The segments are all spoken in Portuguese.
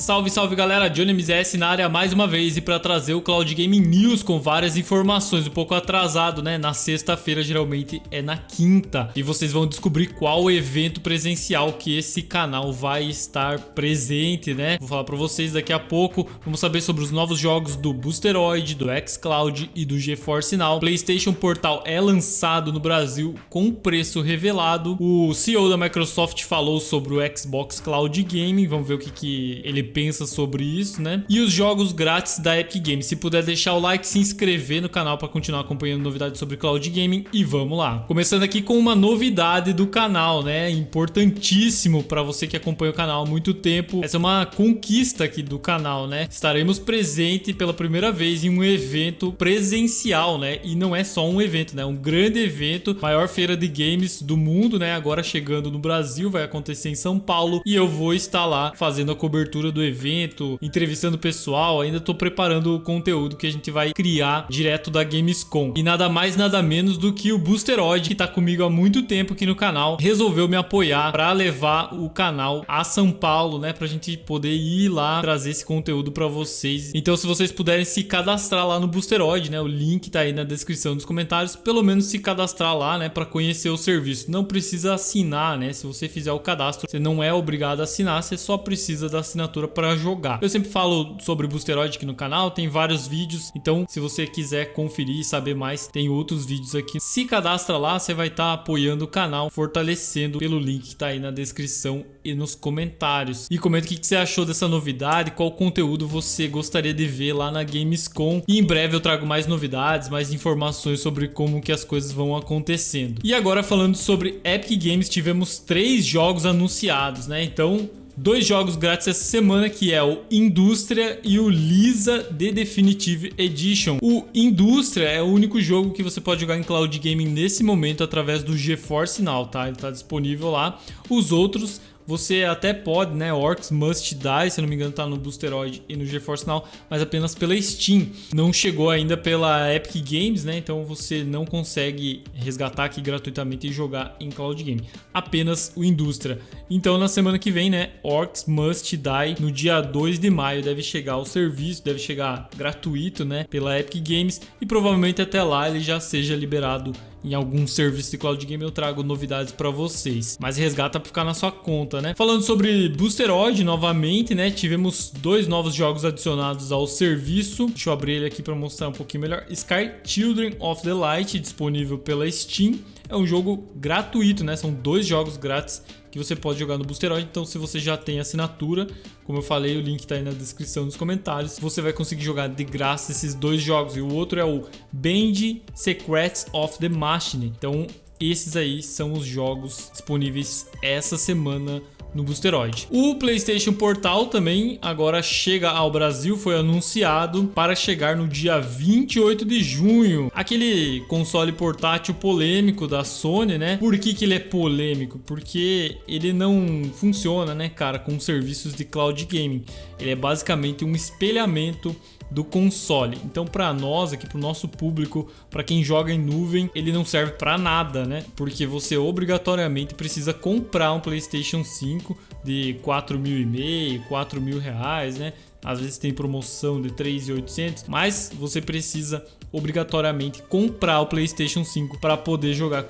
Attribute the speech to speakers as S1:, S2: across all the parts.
S1: Salve, salve galera, Johnny MZS na área mais uma vez e para trazer o Cloud Gaming News com várias informações, um pouco atrasado, né? Na sexta-feira, geralmente é na quinta. E vocês vão descobrir qual evento presencial que esse canal vai estar presente, né? Vou falar para vocês daqui a pouco. Vamos saber sobre os novos jogos do Boosteroid, do xCloud e do GeForce Now. PlayStation Portal é lançado no Brasil com preço revelado. O CEO da Microsoft falou sobre o Xbox Cloud Gaming. Vamos ver o que ele pensa sobre isso, né? E os jogos grátis da Epic Games. Se puder deixar o like, se inscrever no canal para continuar acompanhando novidades sobre Cloud Gaming e vamos lá. Começando aqui com uma novidade do canal, né? Importantíssimo para você que acompanha o canal há muito tempo. Essa é uma conquista aqui do canal, né? Estaremos presentes pela primeira vez em um evento presencial, né? E não é só um evento, né? Um grande evento, maior feira de games do mundo, né? Agora chegando no Brasil, vai acontecer em São Paulo e eu vou estar lá fazendo a cobertura do evento, entrevistando o pessoal. Ainda tô preparando o conteúdo que a gente vai criar direto da Gamescom. E nada mais, nada menos do que o Boosteroid, que tá comigo há muito tempo aqui no canal, resolveu me apoiar para levar o canal a São Paulo, né? Pra gente poder ir lá trazer esse conteúdo para vocês. Então, se vocês puderem se cadastrar lá no Boosteroid, né? O link tá aí na descrição dos comentários. Pelo menos se cadastrar lá, né? Para conhecer o serviço. Não precisa assinar, né? Se você fizer o cadastro, você não é obrigado a assinar, você só precisa da assinatura para jogar. Eu sempre falo sobre o Boosteroid aqui no canal, tem vários vídeos, então se você quiser conferir e saber mais, tem outros vídeos aqui. Se cadastra lá, você vai estar apoiando o canal, fortalecendo pelo link que tá aí na descrição e nos comentários. E comenta o que você achou dessa novidade, qual conteúdo você gostaria de ver lá na Gamescom. E em breve eu trago mais novidades, mais informações sobre como que as coisas vão acontecendo. E agora falando sobre Epic Games, tivemos 3 jogos anunciados, né? Então, 2 jogos grátis essa semana, que é o Indústria e o Lisa The Definitive Edition. O Indústria é o único jogo que você pode jogar em Cloud Gaming nesse momento através do GeForce Now, tá? Ele tá disponível lá. Os outros você até pode, né? Orcs Must Die, se não me engano, tá no Boosteroid e no GeForce Now, mas apenas pela Steam. Não chegou ainda pela Epic Games, né? Então você não consegue resgatar aqui gratuitamente e jogar em Cloud Game. Apenas o Indústria. Então na semana que vem, né? Orcs Must Die, no dia 2 de maio, deve chegar o serviço, deve chegar gratuito, né? Pela Epic Games e provavelmente até lá ele já seja liberado em algum serviço de Cloud Game. Eu trago novidades para vocês, mas resgata para ficar na sua conta, né? Falando sobre Boosteroid novamente, né? Tivemos 2 novos jogos adicionados ao serviço. Deixa eu abrir ele aqui para mostrar um pouquinho melhor. Sky Children of the Light, disponível pela Steam. É um jogo gratuito, né? São 2 jogos grátis que você pode jogar no Boosteroid. Então, se você já tem assinatura, como eu falei, o link tá aí na descrição dos comentários, você vai conseguir jogar de graça esses 2 jogos. E o outro é o Band Secrets of the Machine. Então, esses aí são os jogos disponíveis essa semana no Boosteroid. O PlayStation Portal também agora chega ao Brasil, foi anunciado para chegar no dia 28 de junho. Aquele console portátil polêmico da Sony, né? Por que ele é polêmico? Porque ele não funciona, né, cara, com serviços de cloud gaming. Ele é basicamente um espelhamento do console. Então, para nós aqui, para o nosso público, para quem joga em nuvem, ele não serve para nada, né? Porque você obrigatoriamente precisa comprar um PlayStation 5 de 4.500, 4.000 reais, né? Às vezes tem promoção de 3.800, mas você precisa obrigatoriamente comprar o PlayStation 5 para poder jogar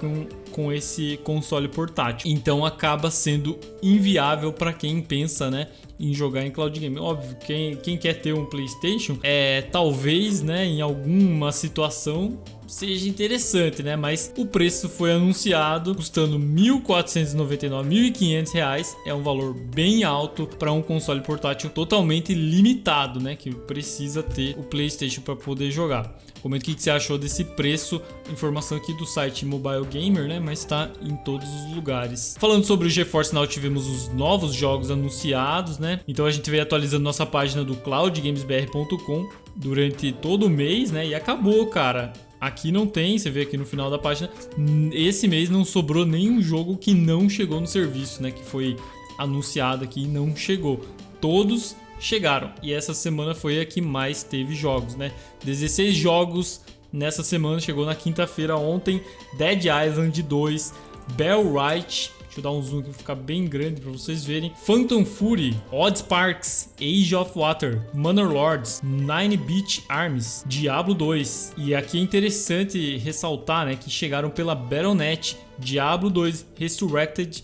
S1: com esse console portátil. Então acaba sendo inviável para quem pensa, né, em jogar em cloud game. Óbvio, quem quer ter um PlayStation, talvez, né, em alguma situação seja interessante, né? Mas o preço foi anunciado custando R$ 1.499, R$ 1.500. É um valor bem alto para um console portátil totalmente limitado, né? Que precisa ter o PlayStation para poder jogar. Comenta o que você achou desse preço. Informação aqui do site Mobile Gamer, né? Mas está em todos os lugares. Falando sobre o GeForce Now, tivemos os novos jogos anunciados, né? Então a gente veio atualizando nossa página do cloudgamesbr.com durante todo o mês, né? E acabou, cara. Aqui não tem, você vê aqui no final da página, esse mês não sobrou nenhum jogo que não chegou no serviço, né? Que foi anunciado aqui e não chegou. Todos chegaram. E essa semana foi a que mais teve jogos, né? 16 jogos nessa semana, chegou na quinta-feira ontem. Dead Island 2, Bellwright, Deixa eu dar um zoom aqui pra ficar bem grande pra vocês verem. Phantom Fury, Odd Sparks, Age of Water, Manor Lords, 9-Bit Arms, Diablo 2. E aqui é interessante ressaltar, né, que chegaram pela Battle.net, Diablo 2 Resurrected,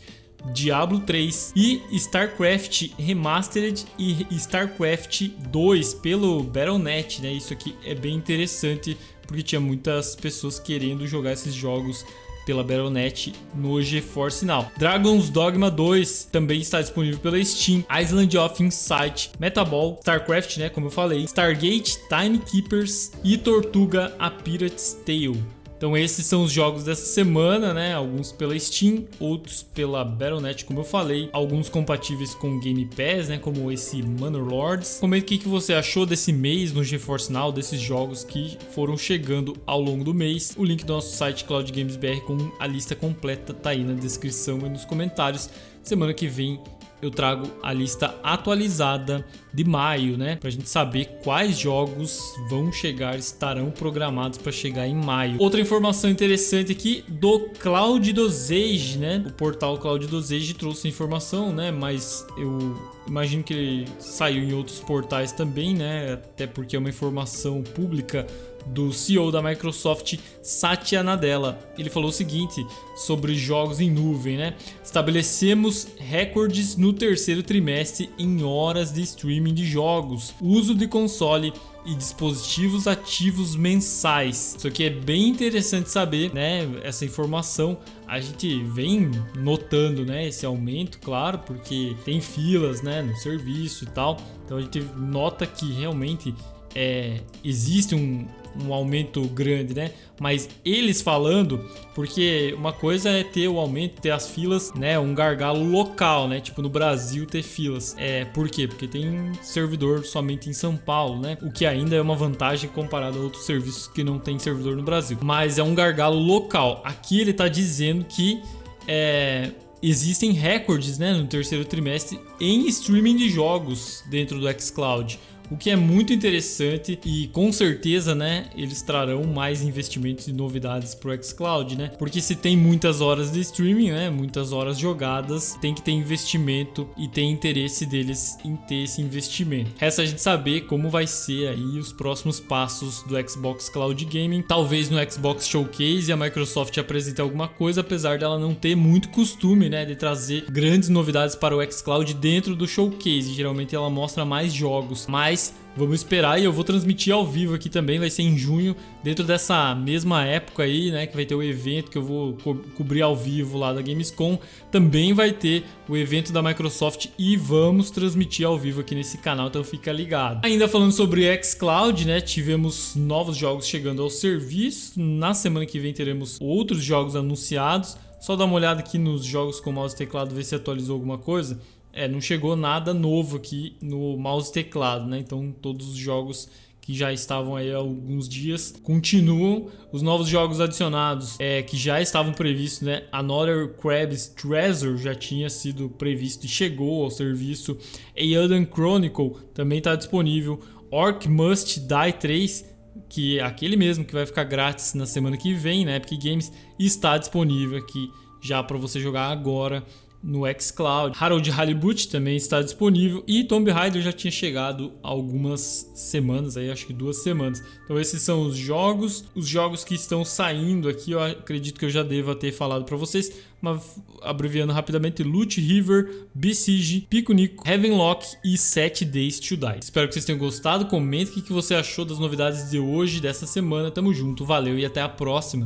S1: Diablo 3 e StarCraft Remastered e StarCraft 2 pelo Battle.net, né? Isso aqui é bem interessante porque tinha muitas pessoas querendo jogar esses jogos pela Battle.net no GeForce Now. Dragon's Dogma 2 também está disponível pela Steam. Island of Insight, Metaball, StarCraft, né, como eu falei, Stargate, Timekeepers e Tortuga: A Pirate's Tale. Então esses são os jogos dessa semana, né? Alguns pela Steam, outros pela Battle.net, como eu falei. Alguns compatíveis com Game Pass, né? Como esse Manor Lords. Comenta o que você achou desse mês no GeForce Now, desses jogos que foram chegando ao longo do mês. O link do nosso site Cloud Games BR com a lista completa tá aí na descrição e nos comentários. Semana que vem eu trago a lista atualizada de maio, né? Pra gente saber quais jogos vão chegar, estarão programados para chegar em maio. Outra informação interessante aqui do Cloud Dosage, né? O portal Cloud Dosage trouxe informação, né? Mas eu imagino que ele saiu em outros portais também, né? Até porque é uma informação pública do CEO da Microsoft, Satya Nadella. Ele falou o seguinte sobre jogos em nuvem, né? Estabelecemos recordes no terceiro trimestre em horas de streaming de jogos, uso de console e dispositivos ativos mensais. Isso aqui é bem interessante saber, né? Essa informação a gente vem notando, né? Esse aumento, claro, porque tem filas, né? No serviço e tal. Então a gente nota que realmente existe um aumento grande, né? Mas eles falando, porque uma coisa é ter o aumento, ter as filas, né? Um gargalo local, né? Tipo no Brasil ter filas. Por quê? Porque tem servidor somente em São Paulo, né? O que ainda é uma vantagem comparado a outros serviços que não tem servidor no Brasil. Mas é um gargalo local. Aqui ele tá dizendo que existem recordes, né? No terceiro trimestre em streaming de jogos dentro do xCloud. O que é muito interessante e com certeza, né, eles trarão mais investimentos e novidades pro xCloud, né? Porque se tem muitas horas de streaming, né, muitas horas jogadas, tem que ter investimento e tem interesse deles em ter esse investimento. Resta a gente saber como vai ser aí os próximos passos do Xbox Cloud Gaming. Talvez no Xbox Showcase a Microsoft apresente alguma coisa, apesar dela não ter muito costume, né, de trazer grandes novidades para o xCloud dentro do Showcase. Geralmente ela mostra mais jogos, mas vamos esperar e eu vou transmitir ao vivo aqui também, vai ser em junho, dentro dessa mesma época aí, né, que vai ter o evento que eu vou cobrir ao vivo lá da Gamescom, também vai ter o evento da Microsoft e vamos transmitir ao vivo aqui nesse canal, então fica ligado. Ainda falando sobre xCloud, né, tivemos novos jogos chegando ao serviço, na semana que vem teremos outros jogos anunciados, só dá uma olhada aqui nos jogos com mouse e teclado, ver se atualizou alguma coisa. Não chegou nada novo aqui no mouse e teclado, né? Então todos os jogos que já estavam aí há alguns dias continuam. Os novos jogos adicionados que já estavam previstos, né? Another Crab's Treasure já tinha sido previsto e chegou ao serviço. Eiyuden Chronicle também está disponível. Orc Must Die 3, que é aquele mesmo que vai ficar grátis na semana que vem, na Epic Games, está disponível aqui já para você jogar agora no xCloud. Harold Halibut também está disponível e Tomb Raider já tinha chegado há algumas semanas, aí acho que 2 semanas. Então esses são os jogos que estão saindo aqui. Eu acredito que eu já deva ter falado para vocês, mas abreviando rapidamente: Loot River, Besiege, Pico Nico, Heavenlock e 7 Days to Die. Espero que vocês tenham gostado. Comente o que você achou das novidades de hoje, dessa semana. Tamo junto, valeu e até a próxima.